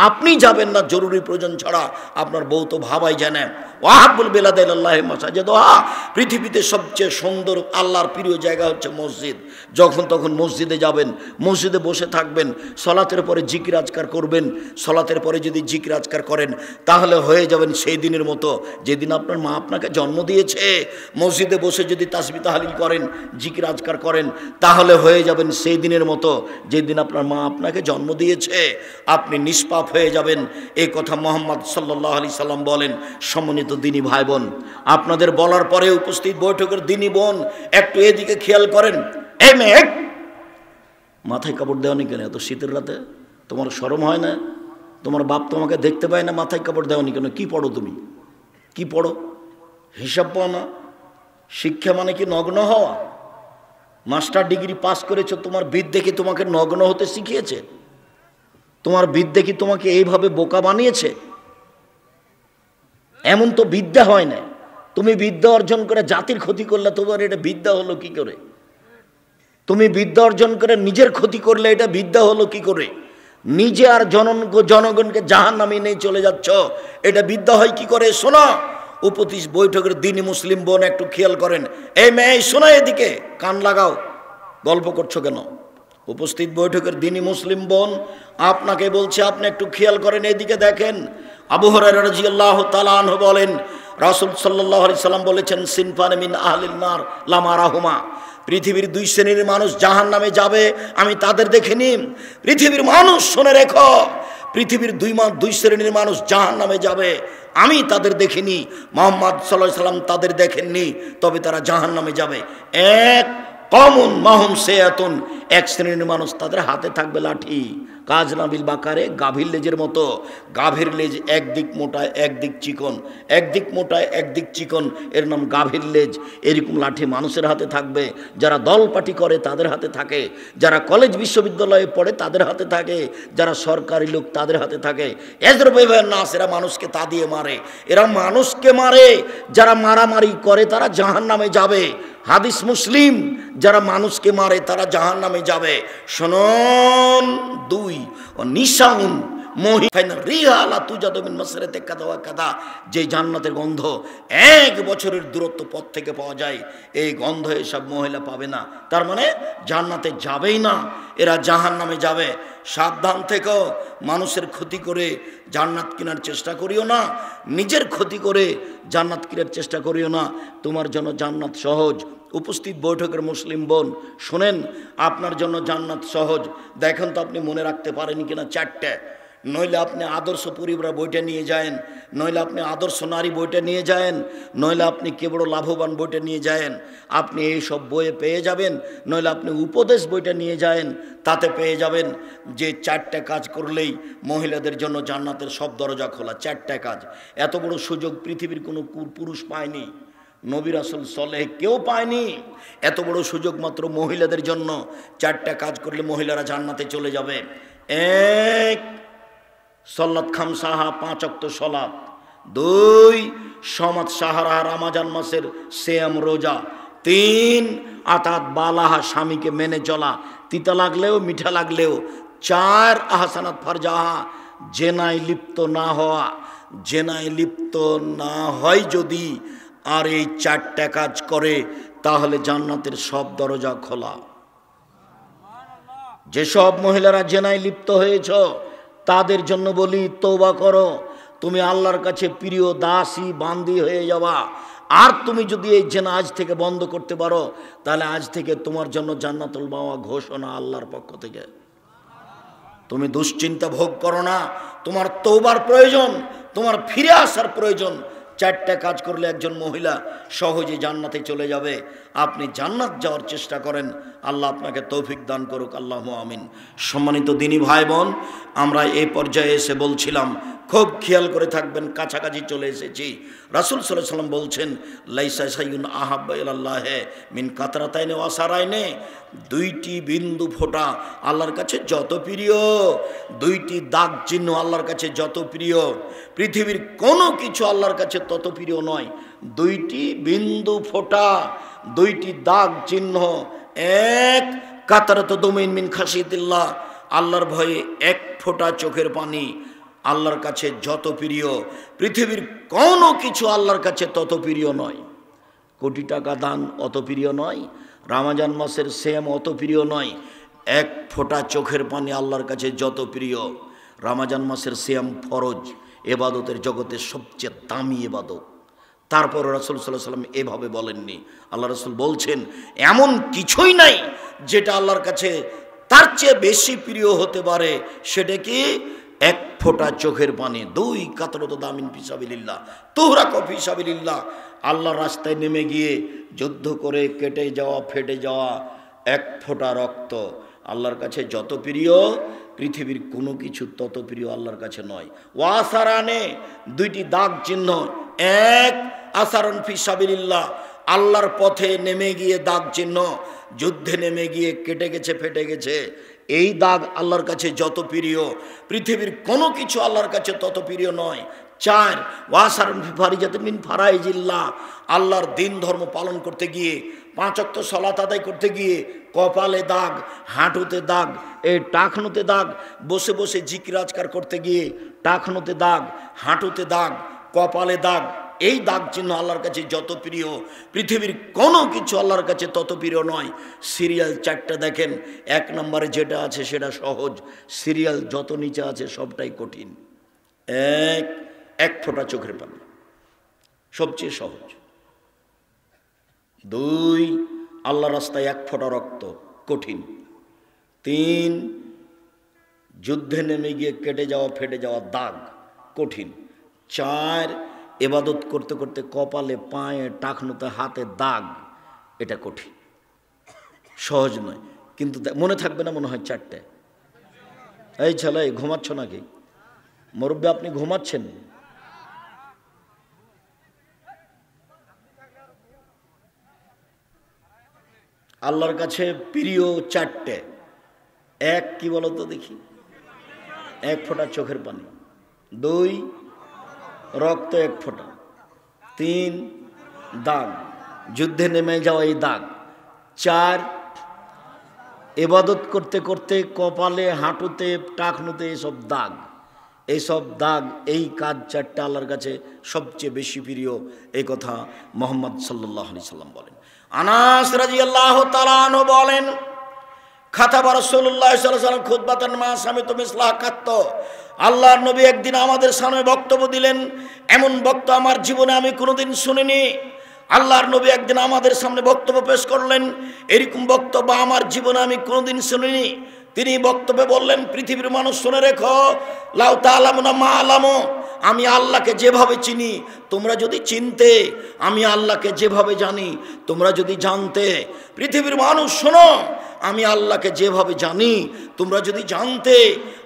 আপনি যাবেন না জরুরি প্রয়োজন ছাড়া, আপনার বউ তো ভাবাই জানে। ওয়াহাবুল বেলাদে ইলাল্লাহি মাসাজিদুহা, পৃথিবীতে সবচেয়ে সুন্দর আল্লাহর প্রিয় জায়গা হচ্ছে মসজিদ। যখন তখন মসজিদে যাবেন, মসজিদে বসে থাকবেন, সলাতের পরে জিকির আজকার করবেন। সলাতের পরে যদি জিকির আজকার করেন তাহলে হয়ে যাবেন সেই দিনের মতো যেদিন আপনার মা আপনাকে জন্ম দিয়েছে। মসজিদে বসে যদি তাসবিহ তাহলিল করেন, জিকির আজকার করেন, তাহলে হয়ে যাবেন সেই দিনের মতো যেদিন আপনার মা আপনাকে জন্ম দিয়েছে। আপনি নিষ্পাপ হয়ে যাবেন, এই কথা মুহাম্মদ সাল্লাল্লাহু আলাইহি সাল্লাম বলেন। সম্মানিত দিনী ভাই বোন, আপনাদের বলার পরে উপস্থিত বৈঠকের দিনী বোন একটু এদিকে খেয়াল করেন। এই মেয়ে, মাথায় কাপড় দেওয়া নি কেন এত শীতের রাতে? তোমার শরম হয় না? তোমার বাপ তোমাকে দেখতে পায় না? মাথায় কাপড় দেওয়া নি কেন? কি পড়ো তুমি? কি পড়ো? হিসাব পাও না? শিক্ষা মানে কি নগ্ন হওয়া? মাস্টার ডিগ্রি পাস করেছো, তোমার বিদ্যে কি তোমাকে নগ্ন হতে শিখিয়েছে? তোমার বিদ্যে কি তোমাকে এইভাবে বোকা বানিয়েছে? এমন তো বিদ্যা হয় না। তুমি বিদ্যা অর্জন করে জাতির ক্ষতি করলে তোমার এটা বিদ্যা হলো কি করে? তুমি বিদ্যা অর্জন করে নিজের ক্ষতি করলে এটা বিদ্যা হলো কি করে? নিজে আর জনগণকে জাহান্নামে নিয়ে চলে যাচ্ছ, এটা বিদ্যা হয় কি করে? শোনো, উপস্থিত বৈঠকের দিনী মুসলিম বোন একটু খেয়াল করেন। এই মেয়ে শোনো, এদিকে কান লাগাও, গল্প করছো কেন? উপস্থিত বৈঠকের দিনী মুসলিম বোন আপনাকে বলছে, আপনি একটু খেয়াল করেন, এদিকে দেখেন। আবু হুরায়রা রাদিয়াল্লাহু তাআলা আনহু বলেন, রাসূল সাল্লাল্লাহু আলাইহি সাল্লাম বলেছেন, সিনফান মিন আহলিন নার লা মারাহুমা, পৃথিবীর দুই শ্রেণীর মানুষ জাহান্নামে যাবে, আমি তাদের দেখিনি। পৃথিবীর মানুষ শুনে রেখো, পৃথিবীর দুই শ্রেণীর মানুষ জাহান্নামে যাবে, আমি তাদের দেখিনি। মুহাম্মদ সাল্লাল্লাহু আলাইহি সাল্লাম তাদের দেখেননি, তবে তারা জাহান্নামে যাবে। এক কমন মাহুম সেয়াতুন, এক শ্রেণীর মানুষ, তাদের হাতে থাকবে লাঠি, কাজ নাবিল বাকারে, গাভীর লেজের মতো। গাভীর লেজ একদিক মোটা একদিক চিকন, একদিক মোটা একদিক চিকন, এর নাম গাভীর লেজ। এরকম লাঠি মানুষের হাতে থাকবে। যারা দল পার্টি করে তাদের হাতে থাকে, যারা কলেজ বিশ্ববিদ্যালয়ে পড়ে তাদের হাতে থাকে, যারা সরকারি লোক তাদের হাতে থাকে। এজরবেবের নাস, এরা মানুষকে তা দিয়ে মারে, এরা মানুষকে মারে। যারা মারামারি করে তারা জাহান্নামে যাবে। হাদিস মুসলিম, যারা মানুষকে মারে তারা জাহান্নামে যাবে। শুনুন, দুই ও নিশাউন যে জান্নাতের গন্ধ 1 বছরের দূরত্ব পথ থেকে পাওয়া যায়, এই গন্ধ এসব মহিলা পাবে না। তার মানে জান্নাতে যাবেই না, এরা জাহান্নামে যাবে। সাবধান থেকো, মানুষের ক্ষতি করে জান্নাত কেনার চেষ্টা করিও না, নিজের ক্ষতি করে জান্নাত কেনার চেষ্টা করিও না। তোমার জন্য জান্নাত সহজ। উপস্থিত বৈঠকের মুসলিম বোন শোনেন, আপনার জন্য জান্নাত সহজ। দেখেন তো আপনি মনে রাখতে পারেন কিনা 4টে। নইলে আপনি আদর্শ পরিবার বইটা নিয়ে যায়েন, নইলে আপনি আদর্শ নারী বইটা নিয়ে যায়েন, নইলে আপনি কে বড় লাভবান বইটা নিয়ে যায়েন, আপনি এই সব বইয়ে পেয়ে যাবেন। নইলে আপনি উপদেশ বইটা নিয়ে যায়েন, তাতে পেয়ে যাবেন যে 4টে কাজ করলেই মহিলাদের জন্য জান্নাতের সব দরজা খোলা। 4টে কাজ, এত বড় সুযোগ পৃথিবীর কোনো পুরুষ পায়নি, নবী রাসূল সালেহ কেউ পায়নি। এত বড় সুযোগ মাত্র মহিলাদের জন্য। 4টে কাজ করলে মহিলারা জান্নাতে চলে যাবে। 1 সলাত খামসাহা, 5 ওয়াক্ত সলাত। 2 সমাত সাহারা, রমজান মাসের সিয়াম রোজা। 3 আতাত বালাহা, স্বামীকে মেনে চলা, তিতা লাগলেও মিঠা লাগলেও। 4 আহসানাত ফারজাহা, জেনায় লিপ্ত না হওয়া। জেনায় লিপ্ত না হয় যদি আর এই 4টে কাজ করে, তাহলে জান্নাতের সব দরজা খোলা। যেসব মহিলারা জেনায় লিপ্ত হয়েছ তাদের জন্য বলি, তওবা করো, তুমি আল্লাহর কাছে প্রিয় দাসী বান্দি হয়ে যাবা। আর তুমি যদি এই জেনা আজ থেকে বন্ধ করতে পারো, তাহলে আজ থেকে তোমার জন্য জান্নাতুল মাওয়া ঘোষণা আল্লাহর পক্ষ থেকে। তুমি দুশ্চিন্তা ভোগ করো না, তোমার তওবার প্রয়োজন, তোমার ফিরে আসার প্রয়োজন। 4টে কাজ করলে একজন মহিলা সহজে জান্নাতে চলে যাবে। আপনি জান্নাত যাওয়ার চেষ্টা করেন। আল্লাহ আপনাকে তৌফিক দান করুক, আল্লাহু আমিন। সম্মানিত দিনী ভাই বোন, আমরা এই পর্যায়ে এসে বলছিলাম, খুব খেয়াল করে থাকবেন, কাছাকাছি চলে এসেছি। রাসূল সাল্লাল্লাহু আলাইহি ওয়াসাল্লাম বলছেন, লাইসা শাইউন আহাব্বা ইলাল্লাহি মিন কাতরাতাইনি ওয়া সারাইনি, দুইটি বিন্দু ফোঁটা আল্লাহর কাছে যত প্রিয়, দুইটি দাগ চিহ্ন আল্লাহর কাছে যত প্রিয়, পৃথিবীর কোনো কিছু আল্লাহর কাছে তত প্রিয় নয়। দুইটি বিন্দু ফোঁটা, দুইটি দাগ চিহ্ন, এক কাতরাতু দুমিন মিন খাশিয়াতিল্লাহ, আল্লাহর ভয়ে এক ফোঁটা চোখের পানি আল্লাহর কাছে যত প্রিয়, পৃথিবীর কোনো কিছু আল্লাহর কাছে তত প্রিয় নয়। কোটি টাকা দান অত প্রিয় নয়, রমজান মাসের সিয়াম অত প্রিয় নয়, এক ফোঁটা চোখের পানি আল্লাহর কাছে যত প্রিয়। রমজান মাসের সিয়াম ফরজ, এবাদতের জগতের সবচেয়ে দামি এবাদত। তারপর রাসূল সাল্লাল্লাহু আলাইহি ওয়াসাল্লাম এভাবে বলেননি। আল্লাহ রাসূল বলছেন, এমন কিছুই নাই যেটা আল্লাহর কাছে তার চেয়ে বেশি প্রিয় হতে পারে। সেটা কি? এক ফোঁটা চোখের পানি। দুই কাতরাতু দামিন ফি সাবিলিল্লাহ তুহরাকু ফি সাবিলিল্লাহ, আল্লাহর রাস্তায় নেমে গিয়ে যুদ্ধ করে কেটে যাওয়া, ফেটে যাওয়া এক ফোঁটা রক্ত আল্লাহর কাছে যত প্রিয়, পৃথিবীর কোনো কিছু তত প্রিয় আল্লাহর কাছে নয়। ওয়াসারানে, দুইটি দাগ চিহ্ন, এক আসারন ফি সাবিলিল্লাহ, আল্লাহর পথে নেমে গিয়ে দাগ চিহ্ন, যুদ্ধে নেমে গিয়ে কেটে গেছে, ফেটে গেছে, এই দাগ আল্লাহর কাছে যত প্রিয়, পৃথিবীর কোনো কিছু আল্লাহর কাছে তত প্রিয় নয়। চার ওয়াসারন ফি ফারিজাতিন মিন ফারাইজিল্লাহ, আল্লাহর দিন ধর্ম পালন করতে গিয়ে, 5 ওয়াক্ত সালাত আদায় করতে গিয়ে কপালে দাগ, হাঁটুতে দাগ, এই টাকনুতে দাগ, বসে বসে জিকির আজকার করতে গিয়ে টাকনুতে দাগ, হাঁটুতে দাগ, কপালে দাগ, এই দাগ চিহ্ন আল্লাহর কাছে যত প্রিয়, পৃথিবীর কোনো কিছু আল্লাহর কাছে তত প্রিয় নয়। সিরিয়াল 4টা দেখেন, 1 নম্বরে যেটা আছে সেটা সহজ, সিরিয়াল যত নিচে আছে সবটাই কঠিন। এক ফোঁটা চোখের পানি সবচেয়ে সহজ। 2 আল্লাহ রাস্তায় 1 ফোঁটা রক্ত কঠিন। 3 যুদ্ধে নেমে গিয়ে কেটে যাওয়া, ফেটে যাওয়া দাগ কঠিন। 4 ইবাদত করতে করতে কপালে, পায়ে, টাকনুতে, হাতে দাগ, এটা কঠিন, সহজ নয়। কিন্তু মনে থাকবে না মনে হয় 4টে। এই ছেলে ঘুমাচ্ছ নাকি? মুরব্বী আপনি ঘুমাচ্ছেন? আল্লাহর কাছে প্রিয় 4টে। এক কি বলো তো দেখি? 1 ফোঁটা চোখের পানি। 2 রক্ত 1 ফোঁটা। 3 দাগ, যুদ্ধে নেমে যাওয়া এই দাগ। 4 ইবাদত করতে করতে কপালে, হাঁটুতে, টাকনুতে এইসব দাগ। এইসব দাগ, এই কাজ 4টা আল্লাহর কাছে সবচেয়ে বেশি প্রিয়। এই কথা মুহাম্মদ সাল্লাল্লাহু আলাইহি সাল্লাম বলেন। আনাস রাদিয়াল্লাহু তাআলা আনহু বলেন, খাতাবা রাসূলুল্লাহ সাল্লাল্লাহু আলাইহি ওয়াসাল্লাম খুতবাতান মা সামিতু মিসলাহা কাত্ত, আল্লাহর নবী একদিন আমাদের সামনে বক্তব্য দিলেন, এমন বক্তব্য আমার জীবনে আমি কোনোদিন শুনিনি। আল্লাহর নবী একদিন আমাদের সামনে বক্তব্য পেশ করলেন, এরকম বক্তব্য আমার জীবনে আমি কোনোদিন শুনিনি। তিনি বক্তব্যে বললেন, পৃথিবীর মানুষ শুনে রেখো, লাউ তাআলামুনা মা আলামু, আমি আল্লাহকে যেভাবে চিনি তোমরা যদি চিনতে, আমি আল্লাহকে যেভাবে জানি তোমরা যদি জানতে। পৃথিবীর মানুষ শোনো, আমি আল্লাহকে যেভাবে জানি তোমরা যদি জানতে,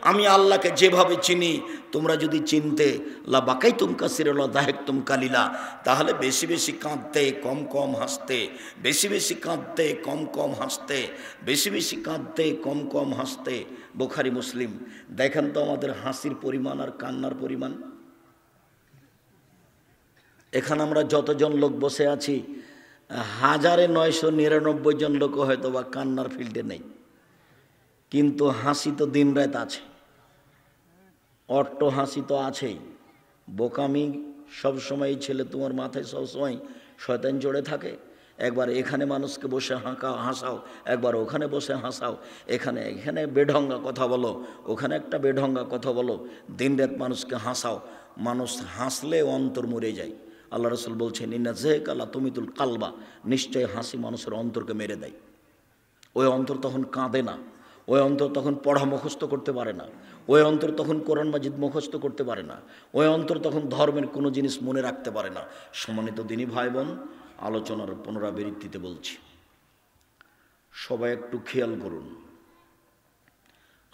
আমি আল্লাহকে যেভাবে চিনি তোমরা যদি চিনতে, লা বাকাইতুম কাসীরা লা দাহিকতুম কালিলা, তাহলে বেশি বেশি কাঁদতে, কম কম হাসতে, বেশি বেশি কাঁদতে, কম কম হাসতে, বেশি বেশি কাঁদতে, কম কম হাসতে। বুখারী মুসলিম। দেখেন তো আমাদের হাসির পরিমাণ আর কান্নার পরিমাণ। এখানে আমরা যতজন লোক বসে আছি, 1999 জন লোক হয়তো বা কান্নার ফিল্ডে নেই, কিন্তু হাসি তো দিন রাত আছে, অট্ট হাসি তো আছেই। বোকামি সবসময়, ছেলে তোমার মাথায় সবসময় শয়তান জড়ে থাকে। একবার এখানে মানুষকে বসে হাসাও, একবার ওখানে বসে হাসাও, এখানে বেঢঙ্গা কথা বলো, ওখানে একটা বেঢঙ্গা কথা বলো, দিন রাত মানুষকে হাসাও। মানুষ হাসলে অন্তর মরে যায়। আল্লাহ রাসূল বলছেন, ইন্না যাকালা তুমিতুল কালবা, নিশ্চয় হাসি মানুষের অন্তরকে মেরে দেয়। ওই অন্তর তখন কাঁদে না, ওই অন্তর তখন পড়া মুখস্থ করতে পারে না, ওই অন্তর তখন কোরআন মাজিদ মুখস্থ করতে পারে না, ওই অন্তর তখন ধর্মের কোনো জিনিস মনে রাখতে পারে না। সম্মানিত দিনী ভাই বোন, আলোচনার পুনরাবৃত্তিতে বলছি, সবাই একটু খেয়াল করুন।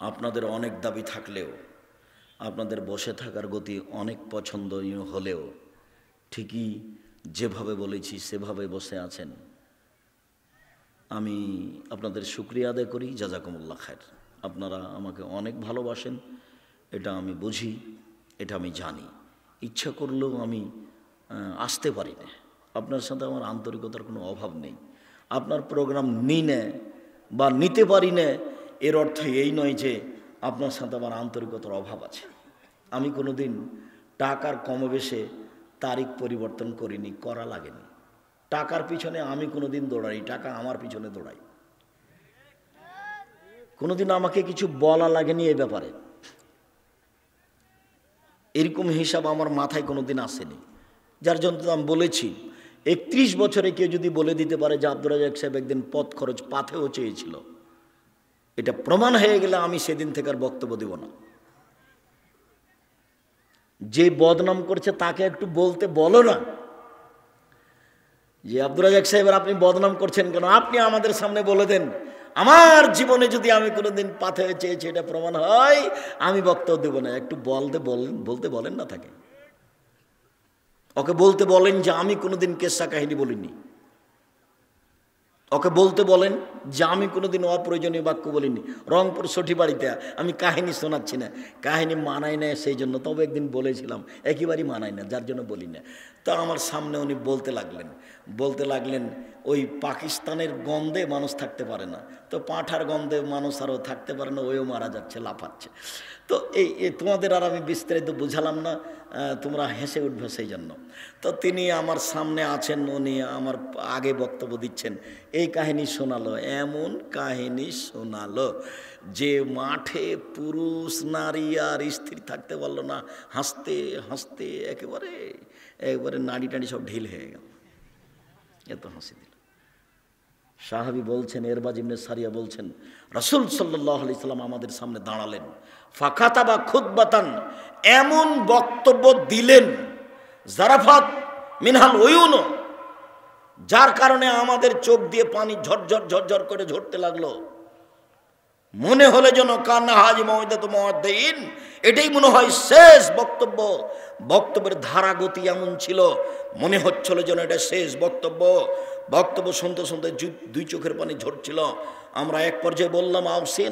আপনাদের অনেক দাবি থাকলেও, আপনাদের বসে থাকার গতি অনেক পছন্দনীয় হলেও ঠিকই যেভাবে বলেছি সেভাবে বসে আছেন। আমি আপনাদের শুকরিয়া আদায় করি, জাযাকুমুল্লাহ খায়ের। আপনারা আমাকে অনেক ভালোবাসেন, এটা আমি বুঝি, এটা আমি জানি। ইচ্ছা করলেও আমি আসতে পারি না। আপনার সাথে আমার আন্তরিকতার কোনো অভাব নেই। আপনার প্রোগ্রাম নিই না বা নিতে পারি না, এর অর্থ এই নয় যে আপনার সাথে আমার আন্তরিকতার অভাব আছে। আমি কোনো দিন টাকার কমবেশে তারিখ পরিবর্তন করিনি, করা লাগেনি। টাকার পিছনে আমি কোনো দিন দৌড়াই, টাকা আমার পিছনে দৌড়াই। কোনোদিন আমাকে কিছু বলা লাগেনি এই ব্যাপারে, এরকম হিসাব আমার মাথায় কোনোদিন আসেনি। যার জন্য আমি বলেছি, 31 বছরে কেউ যদি বলে দিতে পারে যে আব্দুর রাজ্জাক সাহেব একদিন পথ খরচ পাথেও চেয়েছিল, এটা প্রমাণ হয়ে গেলে আমি সেদিন থেকে আর বক্তব্য দেব না। যে বদনাম করছে তাকে একটু বলতে বলো না যে আব্দুর রাজ্জাক সাহেবের আপনি বদনাম করছেন কেন, আপনি আমাদের সামনে বলে দেন। আমার জীবনে যদি আমি কোনোদিন পাথে চেয়েছি এটা প্রমাণ হয়, আমি বক্তব্য দেব না। একটু বলতে বলেন না তাকে, ওকে বলতে বলেন যে আমি কোনোদিন কেসা কাহিনী বলিনি। ওকে বলতে বলেন যে আমি কোনোদিন অপ্রয়োজনীয় বাক্য বলিনি। রংপুর সঠিবাড়িতে আমি কাহিনী শোনাচ্ছি না, কাহিনী মানাই না সেই জন্য। তবে একদিন বলেছিলাম, একেবারেই মানাই না, যার জন্য বলি না। তো আমার সামনে উনি বলতে লাগলেন ওই পাকিস্তানের গন্ধে মানুষ থাকতে পারে না, তো পাঁঠার গন্ধে মানুষ আরও থাকতে পারে না, ওইও মারা যাচ্ছে, লাফাচ্ছে। তো এই তোমাদের আর আমি বিস্তারিত বুঝালাম না, তোমরা হেসে উঠবে সেই জন্য। তো তিনি আমার সামনে আছেন, উনি আমার আগে বক্তব্য দিচ্ছেন। এই কাহিনী শোনালো, এমন কাহিনী শোনালো যে মাঠে পুরুষ নারী আর স্ত্রী থাকতে পারলো না, হাসতে হাসতে একেবারে নাড়ি টাড়ি সব ঢিল হয়ে গেল, এত হাসি দিল। সাহাবী বলছেন, এরবাজ ইবনে সারিয়া বলছেন, রাসূল সাল্লাল্লাহু আলাইহি সাল্লাম আমাদের সামনে দাঁড়ালেন, ফাকাতাবা খুতবাতান, এমন বক্তব্য দিলেন, জারাফাত মিনহাল উয়ুন, যার কারণে আমাদের চোখ দিয়ে পানি ঝরঝর করে ঝরতে লাগলো। মনে হলে যেন কান্না হাজি মওইদাতু মুআদ্দিন, এটাই মনে হয় শেষ বক্তব্য। বক্তব্যের ধারা গতি এমন ছিল, মনে হচ্ছিল যেন এটা শেষ বক্তব্য। বক্তব্য শুনতে শুনতে দুই চোখের পানি ঝরছিল। আমরা এক পর্যায়ে বললাম,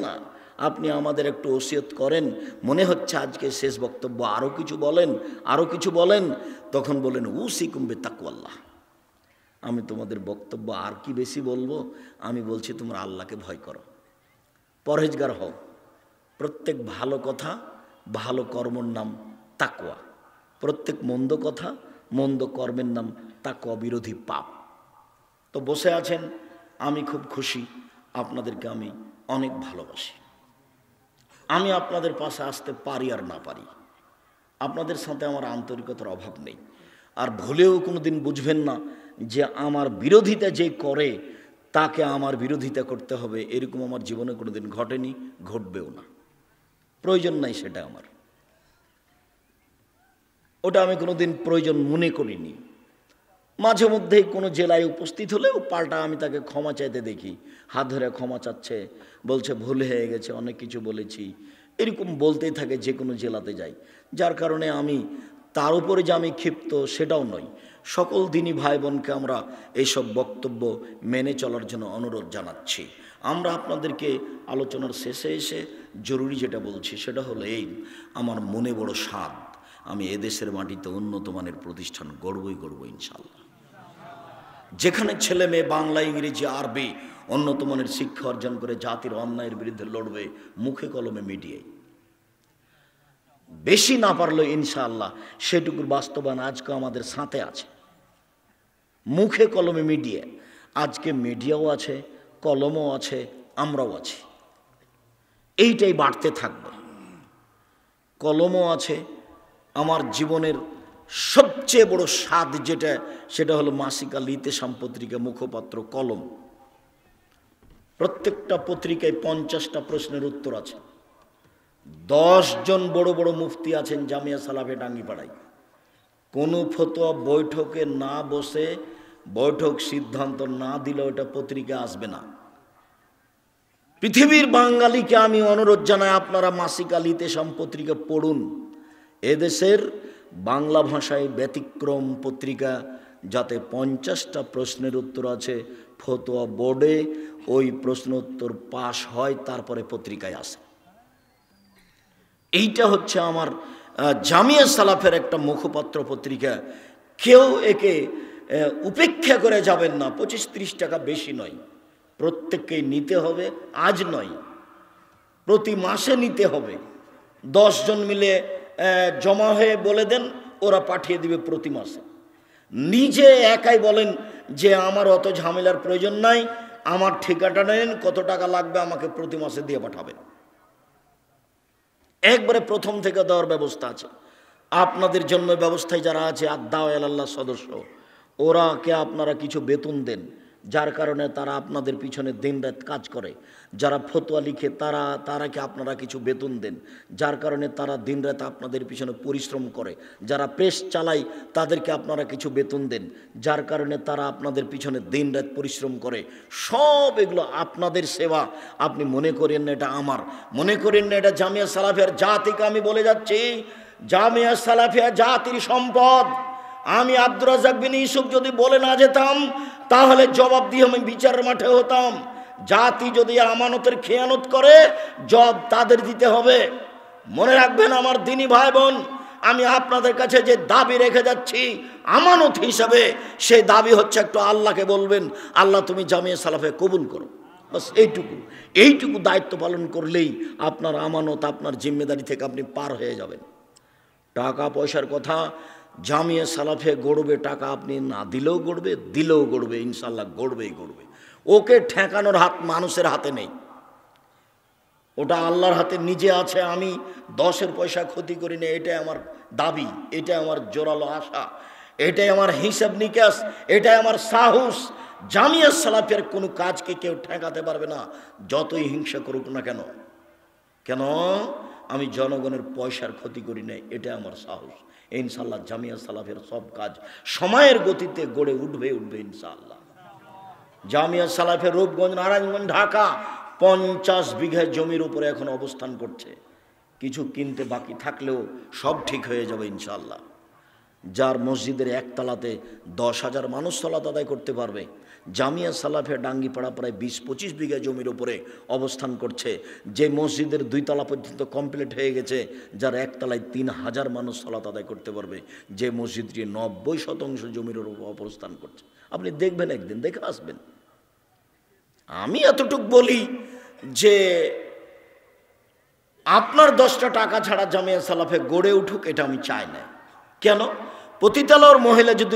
না, আপনি আমাদের একটু ওসিয়ত করেন, মনে হচ্ছে আজকে শেষ বক্তব্য, আরও কিছু বলেন। তখন বলেন, উসিকুম বিতাকওয়াল্লাহ, আমি তোমাদের বক্তব্য আর কি বেশি বলবো, আমি বলছি তোমরা আল্লাহকে ভয় করো, পরহেজগার হও। প্রত্যেক ভালো কথা, ভালো কর্মের নাম তাকওয়া। প্রত্যেক মন্দ কথা, মন্দ কর্মের নাম তাকওয়া বিরোধী পাপ। তো বসে আছেন, আমি খুব খুশি, আপনাদেরকে আমি অনেক ভালোবাসি। আমি আপনাদের পাশে আসতে পারি আর না পারি, আপনাদের সাথে আমার আন্তরিকতার অভাব নেই। আর ভুলেও কোনো দিন বুঝবেন না যে আমার বিরোধিতা যে করে তাকে আমার বিরোধিতা করতে হবে, এরকম আমার জীবনে কোনো দিন ঘটেনি, ঘটবেও না, প্রয়োজন নাই সেটা আমার। ওটা আমি কোনো দিন প্রয়োজন মনে করিনি। মাঝে মধ্যেই কোনো জেলায় উপস্থিত হলেও পাল্টা আমি তাকে ক্ষমা চাইতে দেখি, হাত ধরে ক্ষমা চাচ্ছে, বলছে ভুল হয়ে গেছে, অনেক কিছু বলেছি, এরকম বলতেই থাকে যে কোনো জেলাতে যাই। যার কারণে আমি তার উপরে যে আমি ক্ষিপ্ত সেটাও নয়। সকল দিনই ভাই বোনকে আমরা এইসব বক্তব্য মেনে চলার জন্য অনুরোধ জানাচ্ছি। আমরা আপনাদেরকে আলোচনার শেষে এসে জরুরি যেটা বলছি সেটা হলো এই, আমার মনে বড় স্বাদ, আমি এদেশের মাটিতে উন্নত মানের প্রতিষ্ঠান গড়বই ইনশাআল্লাহ। যেখানে ছেলে মেয়ে বাংলা, ইংরেজি, আরবি উন্নত মানের শিক্ষা অর্জন করে জাতির অন্যায়ের বিরুদ্ধে লড়বে, মুখে কলমে মিডিয়ায়। বেশি না পারলো ইনশাআল্লাহ সেটুকুর বাস্তবায়ন আজকে আমাদের সাথে আছে। মুখে কলমে মিডিয়া, আজকে মিডিয়াও আছে, কলমও আছে, আমরাও আছি। এইটাই বাড়তে থাকবে। কলমও আছে। আমার জীবনের সবচেয়ে বড় স্বাদ যেটা, সেটা হলো মাসিকা লিতে সাম্পত্রিকা মুখপাত্র কলম। প্রত্যেকটা পত্রিকায় 50টা প্রশ্নের উত্তর আছে। 10 জন বড় বড় মুফতি আছেন জামিয়া সালাফে টাঙ্গিপাড়ায়। কোনো ফতোয়া বৈঠকে না বসে বৈঠক সিদ্ধান্ত না দিলে ওটা পত্রিকা আসবে না। পৃথিবীর বাঙালিকে আমি অনুরোধ জানাই, আপনারা মাসিক আল ইতেশাম পত্রিকা পড়ুন। এদেশের বাংলা ভাষায় ব্যতিক্রম পত্রিকা, যাতে 50টা প্রশ্নের উত্তর আছে, ফতোয়া বোর্ডে ওই প্রশ্ন উত্তর পাশ হয়, তারপরে পত্রিকায় আসে। এইটা হচ্ছে আমার জামিয়া সালাফের একটা মুখপাত্র পত্রিকা। কেউ একে উপেক্ষা করে যাবেন না। 25-30 টাকা বেশি নয়, প্রত্যেককেই নিতে হবে। আজ নয়, প্রতি মাসে নিতে হবে। 10 জন মিলে জমা হয়ে বলে দেন, ওরা পাঠিয়ে দিবে প্রতি মাসে। নিজে একাই বলেন যে আমার অত ঝামেলার প্রয়োজন নাই, আমার ঠিকাটা নেন, কত টাকা লাগবে আমাকে প্রতি মাসে দিয়ে পাঠাবেন। একবারে প্রথম থেকে দেওয়ার ব্যবস্থা আছে আপনাদের জন্য। ব্যবস্থায় যারা আছে আদ-দাওয়া ইলাল্লাহ সদস্য, ওরাকে আপনারা কিছু বেতন দেন, যার কারণে তারা আপনাদের পিছনে দিনরাত কাজ করে। যারা ফতোয়া লিখে তারাকে আপনারা কিছু বেতন দেন, যার কারণে তারা দিনরাত আপনাদের পিছনে পরিশ্রম করে। যারা প্রেস চালায় তাদেরকে আপনারা কিছু বেতন দেন, যার কারণে তারা আপনাদের পিছনে দিনরাত পরিশ্রম করে। সব এগুলো আপনাদের সেবা। আপনি মনে করেন না এটা আমার, মনে করেন না এটা জামিয়া সালাফিয়ার জাতিকে আমি বলে যাচ্ছি। জামিয়া সালাফিয়া জাতির সম্পদ। আমি আব্দুর রাজ্জাক বিন ইউসুফ যদি বলে না যেতাম, তাহলে জবাব দিয়ে আমি বিচারের মাঠে হতাম। জাতি যদি আমানতের খেয়ানত করে, জবাব তাদের দিতে হবে। মনে রাখবেন আমার দিনী ভাই বোন, আমি আপনাদের কাছে যে দাবি রেখে যাচ্ছি আমানত হিসাবে, সেই দাবি হচ্ছে একটু আল্লাহকে বলবেন, আল্লাহ তুমি জামিয়া সালাফে কবুল করো। বাস এইটুকু দায়িত্ব পালন করলেই আপনার আমানত, আপনার জিম্মেদারি থেকে আপনি পার হয়ে যাবেন। টাকা পয়সার কথা, জামিয়া সালাফে গড়বে, টাকা আপনি না দিলেও গড়বে, দিলেও গড়বে, ইনশাল্লাহ গড়বেই গড়বে। ওকে ঠেকানোর হাত মানুষের হাতে নেই, ওটা আল্লাহর হাতে নিজে আছে। আমি 10 পয়সা ক্ষতি করি না, এটাই আমার দাবি, এটাই আমার জোরালো আশা, এটাই আমার হিসাব নিকাশ, এটাই আমার সাহস। জামিয়া সালাফের কোনো কাজকে কেউ ঠেকাতে পারবে না, যতই হিংসা করুক না কেন। কেন? আমি জনগণের পয়সার ক্ষতি করি না, এটা আমার সাহস। ইনশাল্লাহ জামিয়া সালাফের সব কাজ সময়ের গতিতে গড়ে উঠবে ইনশাআল্লাহ। জামিয়া সালাফের রূপগঞ্জ, নারায়ণগঞ্জ, ঢাকা 50 বিঘা জমির উপরে এখন অবস্থান করছে। কিছু কিনতে বাকি থাকলেও সব ঠিক হয়ে যাবে ইনশাআল্লাহ। যার মসজিদের একতলাতে 10,000 মানুষ সালাত আদায় করতে পারবে। জামিয়া সালাফে ডাঙ্গিপাড়া প্রায় 20-25 বিঘা জমির উপরে অবস্থান করছে। যে মসজিদের 2 তলা পর্যন্ত কমপ্লিট হয়ে গেছে, যার একতলায় 3,000 মানুষ সালাত আদায় করতে পারবে। যে মসজিদটি 90% জমির উপর অবস্থান করছে। আপনি দেখবেন, একদিন দেখে আসবেন। আমি এতটুক বলি যে আপনার 10টা টাকা ছাড়া জামিয়া সালাফে গড়ে উঠুক, এটা আমি চাই না। কেন? পতিতালয়ের মহিলা যদি